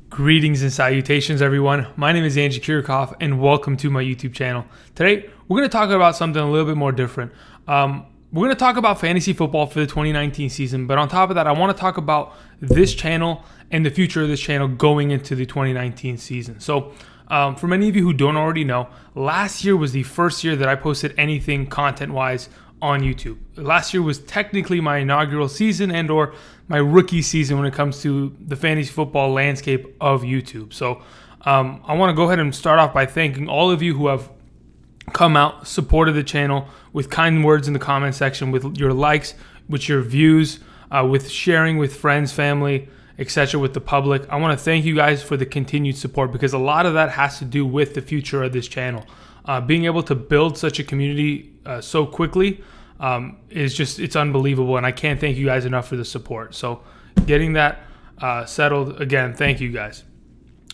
Greetings and salutations, everyone. My name is Angie Kirchhoff, and welcome to my YouTube channel. Today, we're going to talk about something a little bit more different. We're going to talk about fantasy football for the 2019 season, but on top of that, I want to talk about this channel and the future of this channel going into the 2019 season. So, for many of you who don't already know, last year was the first year that I posted anything content-wise on YouTube. Last year was technically my inaugural season and or my rookie season when it comes to the fantasy football landscape of YouTube. So I want to go ahead and start off by thanking all of you who have come out, supported the channel with kind words in the comment section, with your likes, with your views, with sharing with friends, family, etc., with the public. I want to thank you guys for the continued support because a lot of that has to do with the future of this channel. Being able to build such a community so quickly is just, it's unbelievable, and I can't thank you guys enough for the support. So getting that settled, again, thank you guys.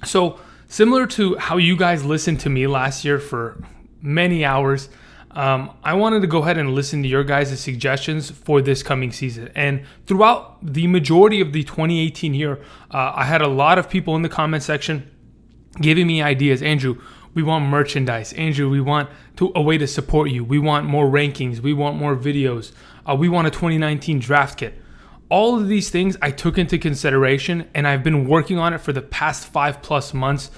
So similar to how you guys listened to me last year for many hours, I wanted to go ahead and listen to your guys' suggestions for this coming season. And throughout the majority of the 2018 year, I had a lot of people in the comment section giving me ideas. Andrew, we want merchandise. Andrew, we want a way to support you. We want more rankings. We want more videos. We want a 2019 draft kit. All of these things I took into consideration, and I've been working on it for the past 5+ months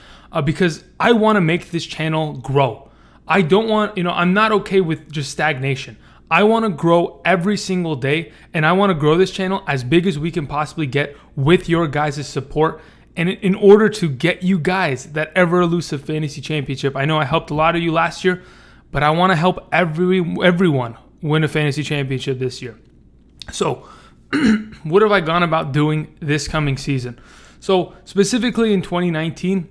because I want to make this channel grow. I don't want, I'm not okay with just stagnation. I want to grow every single day, and I want to grow this channel as big as we can possibly get with your guys' support. And in order to get you guys that ever elusive fantasy championship, I know I helped a lot of you last year, but I want to help everyone win a fantasy championship this year. So what have I gone about doing this coming season? So specifically in 2019,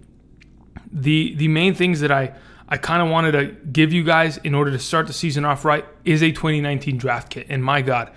the main things that I kind of wanted to give you guys in order to start the season off right is a 2019 draft kit. And my God,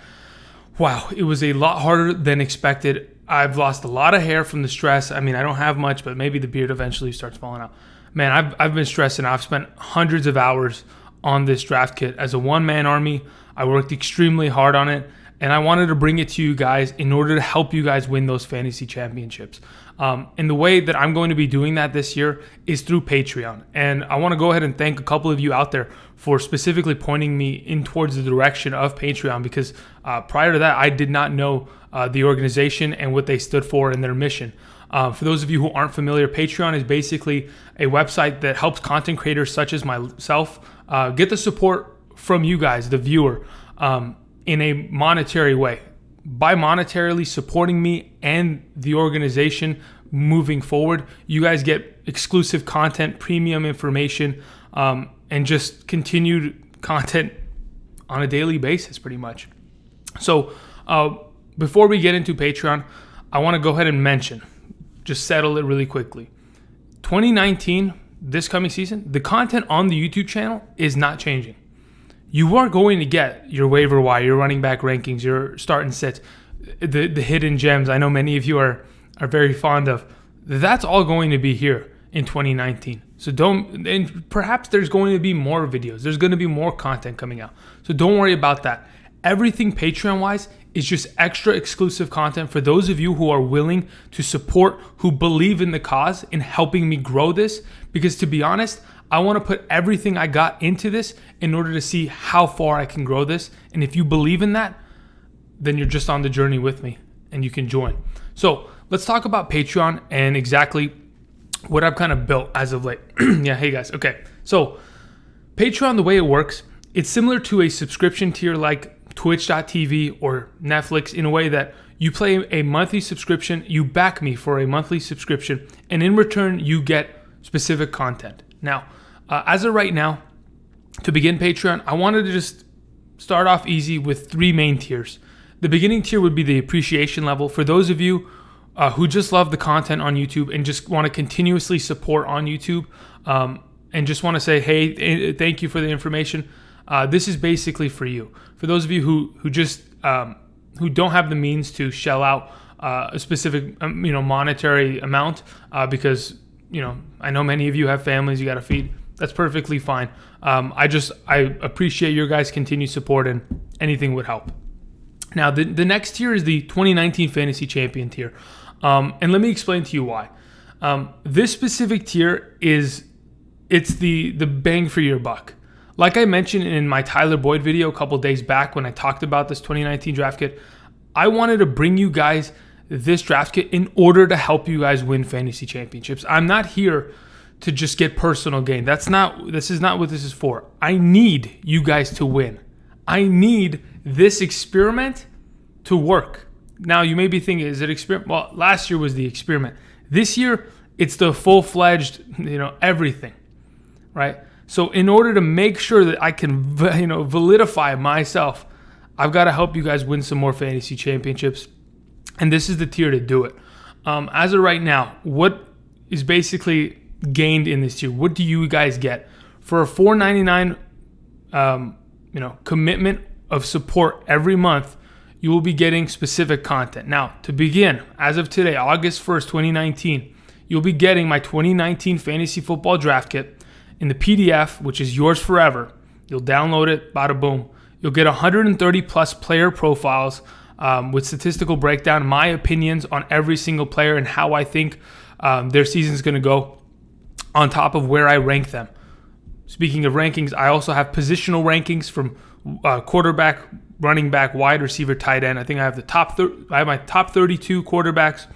wow, it was a lot harder than expected. I've lost a lot of hair from the stress. I mean, I don't have much, but maybe the beard eventually starts falling out. Man, I've been stressing. I've spent hundreds of hours on this draft kit as a one-man army. I worked extremely hard on it, and I wanted to bring it to you guys in order to help you guys win those fantasy championships. And the way that I'm going to be doing that this year is through Patreon. And I want to go ahead and thank a couple of you out there for specifically pointing me in towards the direction of Patreon, because prior to that, I did not know the organization and what they stood for and their mission. For those of you who aren't familiar, Patreon is basically a website that helps content creators such as myself get the support from you guys, the viewer, in a monetary way. By monetarily supporting me and the organization moving forward, you guys get exclusive content, premium information, and just continued content on a daily basis, pretty much. So before we get into Patreon, I want to go ahead and mention, just settle it really quickly. 2019, this coming season, the content on the YouTube channel is not changing. You are going to get your waiver wire, your running back rankings, your start and sets, the hidden gems I know many of you are very fond of. That's all going to be here in 2019. So and perhaps there's going to be more videos. There's going to be more content coming out. So don't worry about that. Everything Patreon-wise is just extra exclusive content for those of you who are willing to support, who believe in the cause in helping me grow this. Because to be honest, I want to put everything I got into this in order to see how far I can grow this. And if you believe in that, then you're just on the journey with me and you can join. So let's talk about Patreon and exactly what I've kind of built as of late. Yeah, hey guys. Okay. So Patreon, the way it works, it's similar to a subscription tier like Twitch.tv or Netflix, in a way that you pay a monthly subscription, you back me for a monthly subscription, and in return, you get specific content. Now, as of right now, to begin Patreon, I wanted to just start off easy with 3 main tiers. The beginning tier would be the appreciation level. For those of you who just love the content on YouTube and just want to continuously support on YouTube, and just want to say, hey, thank you for the information. This is basically for you. For those of you who just who don't have the means to shell out a specific monetary amount, because I know many of you have families you got to feed. That's perfectly fine. I appreciate your guys' continued support, and anything would help. Now, the next tier is the 2019 Fantasy Champion tier. And let me explain to you why. This specific tier it's the bang for your buck. Like I mentioned in my Tyler Boyd video a couple days back when I talked about this 2019 draft kit, I wanted to bring you guys this draft kit in order to help you guys win fantasy championships. I'm not here to just get personal gain. This is not what this is for. I need you guys to win. I need this experiment to work. Now you may be thinking, is it experiment? Well, last year was the experiment. This year, it's the full-fledged, everything, right? So in order to make sure that I can, validify myself, I've got to help you guys win some more fantasy championships. And this is the tier to do it. As of right now, what is basically gained in this tier? What do you guys get for a $4.99, commitment of support every month? You will be getting specific content. Now, to begin, as of today, August 1st, 2019, you'll be getting my 2019 fantasy football draft kit in the PDF, which is yours forever. You'll download it, bada boom. You'll get 130 plus player profiles with statistical breakdown, my opinions on every single player and how I think their season is going to go, on top of where I rank them. Speaking of rankings, I also have positional rankings from quarterback, running back, wide receiver, tight end. I think I have I have my top 32 quarterbacks,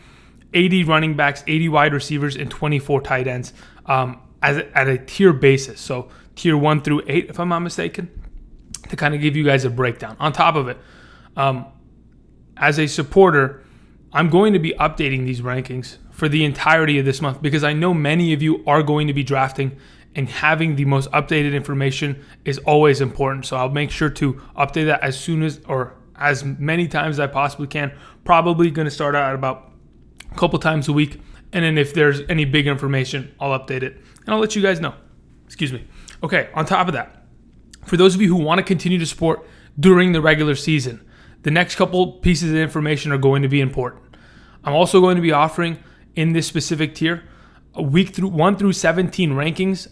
80 running backs, 80 wide receivers, and 24 tight ends at a tier basis. So tier 1 through 8, if I'm not mistaken, to kind of give you guys a breakdown. On top of it, as a supporter, I'm going to be updating these rankings for the entirety of this month because I know many of you are going to be drafting, and having the most updated information is always important. So I'll make sure to update that as many times as I possibly can. Probably going to start out at about a couple times a week. And then if there's any big information, I'll update it and I'll let you guys know. Excuse me. Okay, on top of that, for those of you who want to continue to support during the regular season, the next couple pieces of information are going to be important. I'm also going to be offering in this specific tier week 1 through 17 rankings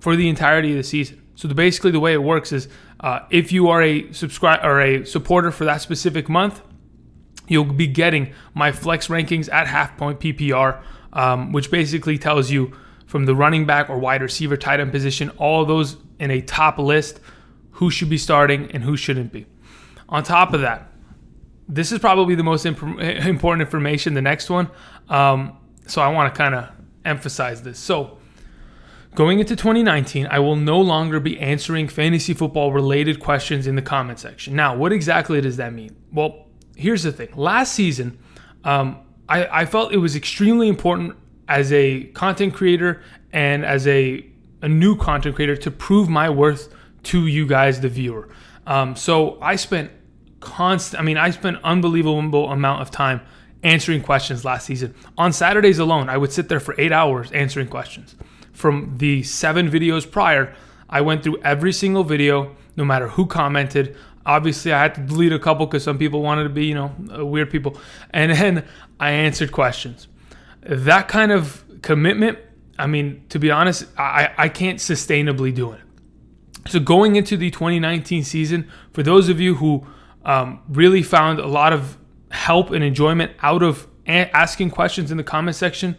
for the entirety of the season. So basically the way it works is if you are a subscriber or a supporter for that specific month, you'll be getting my flex rankings at half point PPR, which basically tells you from the running back or wide receiver, tight end position, all of those in a top list, who should be starting and who shouldn't be. On top of that, this is probably the most important information, the next one. So I want to kind of emphasize this. So going into 2019, I will no longer be answering fantasy football related questions in the comment section. Now, what exactly does that mean? Well, here's the thing. Last season, I felt it was extremely important as a content creator and as a new content creator to prove my worth to you guys, the viewer. So I spent unbelievable amount of time answering questions last season. On Saturdays alone, I would sit there for 8 hours answering questions. From the 7 videos prior, I went through every single video, no matter who commented. Obviously, I had to delete a couple because some people wanted to be, weird people. And then I answered questions. That kind of commitment, to be honest, I can't sustainably do it. So going into the 2019 season, for those of you who really found a lot of help and enjoyment out of asking questions in the comment section,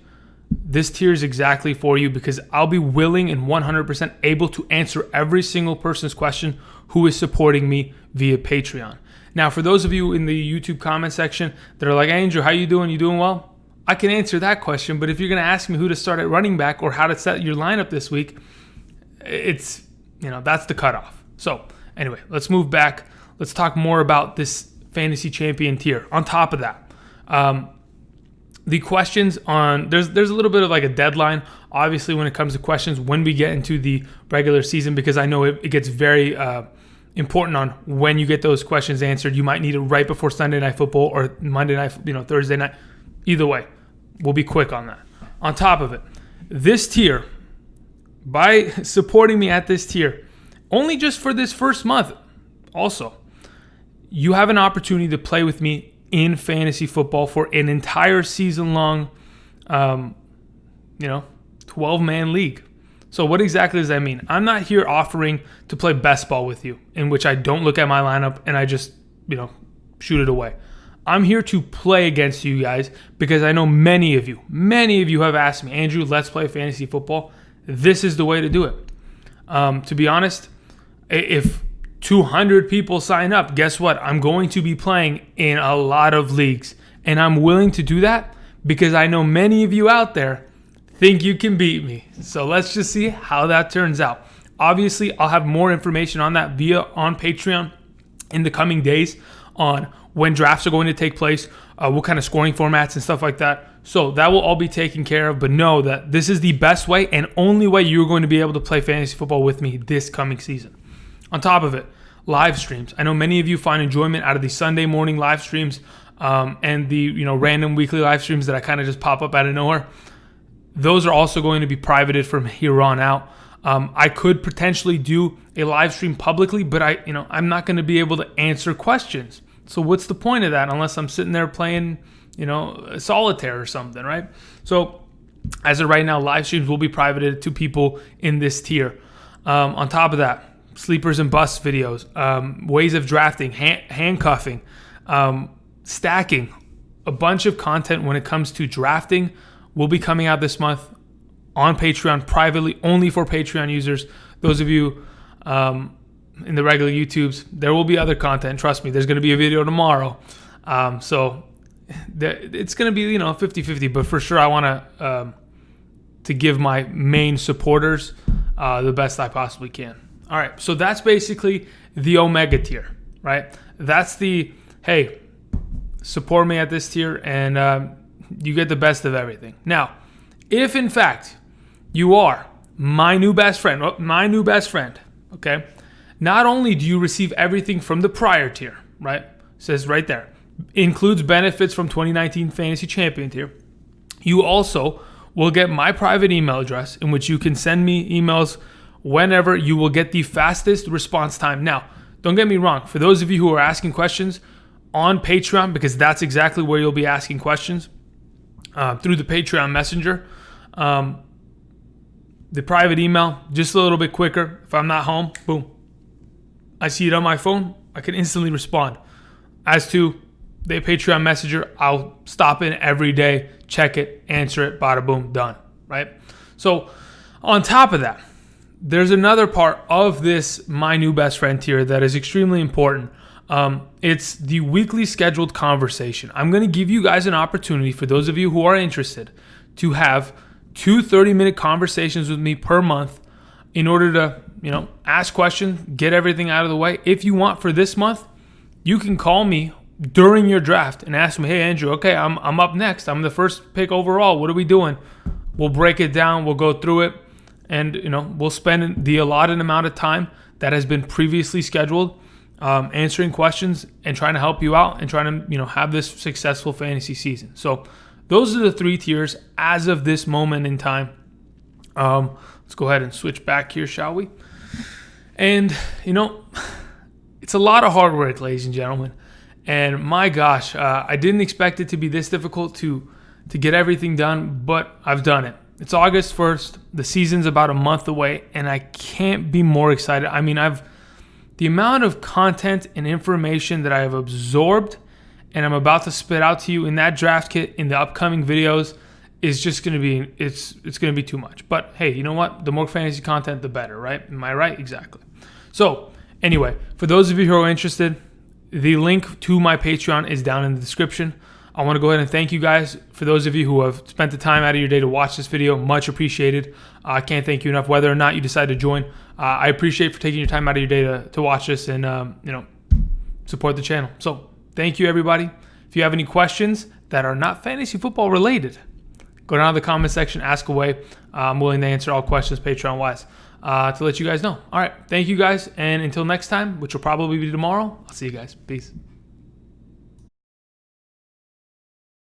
this tier is exactly for you because I'll be willing and 100% able to answer every single person's question who is supporting me via Patreon. Now, for those of you in the YouTube comment section that are like, hey, Andrew, how you doing? You doing well? I can answer that question, but if you're going to ask me who to start at running back or how to set your lineup this week, it's, that's the cutoff. So anyway, let's move back. Let's talk more about this fantasy champion tier. On top of that, the questions there's a little bit of like a deadline, obviously, when it comes to questions when we get into the regular season, because I know it gets very important on when you get those questions answered. You might need it right before Sunday Night Football or Monday night, Thursday night. Either way, we'll be quick on that. On top of it, this tier, by supporting me at this tier, only just for this first month, also, you have an opportunity to play with me in fantasy football for an entire season long, 12-man league. So what exactly does that mean? I'm not here offering to play best ball with you, in which I don't look at my lineup and I just, shoot it away. I'm here to play against you guys because I know many of you have asked me, Andrew, let's play fantasy football. This is the way to do it. To be honest, if 200 people sign up, guess what? I'm going to be playing in a lot of leagues, and I'm willing to do that because I know many of you out there think you can beat me. So let's just see how that turns out. Obviously, I'll have more information on that on Patreon in the coming days on when drafts are going to take place, what kind of scoring formats and stuff like that. So that will all be taken care of, but know that this is the best way and only way you're going to be able to play fantasy football with me this coming season. On top of it, live streams. I know many of you find enjoyment out of the Sunday morning live streams and the random weekly live streams that I kind of just pop up out of nowhere. Those are also going to be privated from here on out. I could potentially do a live stream publicly, but I'm not going to be able to answer questions. So what's the point of that unless I'm sitting there playing, solitaire or something, right? So as of right now, live streams will be privated to people in this tier. On top of that, sleepers and busts videos, ways of drafting, handcuffing, stacking, a bunch of content when it comes to drafting will be coming out this month on Patreon, privately, only for Patreon users. Those of you in the regular YouTubes, there will be other content. Trust me, there's going to be a video tomorrow. So it's going to be 50-50, but for sure I want to give my main supporters the best I possibly can. All right, so that's basically the Omega tier, right? That's the, hey, support me at this tier and you get the best of everything. Now, if in fact you are my new best friend, okay, not only do you receive everything from the prior tier, right? It says right there, includes benefits from 2019 Fantasy Champion tier. You also will get my private email address in which you can send me emails whenever. You will get the fastest response time. Now, don't get me wrong. For those of you who are asking questions on Patreon, because that's exactly where you'll be asking questions through the Patreon Messenger, the private email, just a little bit quicker. If I'm not home, boom, I see it on my phone, I can instantly respond. As to the Patreon Messenger, I'll stop in every day, check it, answer it, bada boom, done, right? So on top of that, there's another part of this My New Best Friend tier that is extremely important. It's the weekly scheduled conversation. I'm going to give you guys an opportunity, for those of you who are interested, to have 2 30-minute conversations with me per month in order to, ask questions, get everything out of the way. If you want, for this month, you can call me during your draft and ask me, hey, Andrew, okay, I'm up next. I'm the first pick overall. What are we doing? We'll break it down. We'll go through it. And, we'll spend the allotted amount of time that has been previously scheduled answering questions and trying to help you out and trying to, have this successful fantasy season. So those are the 3 tiers as of this moment in time. Let's go ahead and switch back here, shall we? And, it's a lot of hard work, ladies and gentlemen. And my gosh, I didn't expect it to be this difficult to get everything done, but I've done it. It's August 1st. The season's about a month away, and I can't be more excited. I mean, the amount of content and information that I have absorbed and I'm about to spit out to you in that draft kit in the upcoming videos is just going to be, it's going to be too much. But hey, you know what? The more fantasy content, the better, right? Am I right? Exactly. So anyway, for those of you who are interested, the link to my Patreon is down in the description. I want to go ahead and thank you guys. For those of you who have spent the time out of your day to watch this video, much appreciated. I can't thank you enough, whether or not you decide to join. I appreciate for taking your time out of your day to watch this and support the channel. So thank you, everybody. If you have any questions that are not fantasy football related, go down to the comment section, ask away. I'm willing to answer all questions Patreon-wise to let you guys know. All right, thank you guys, and until next time, which will probably be tomorrow, I'll see you guys. Peace.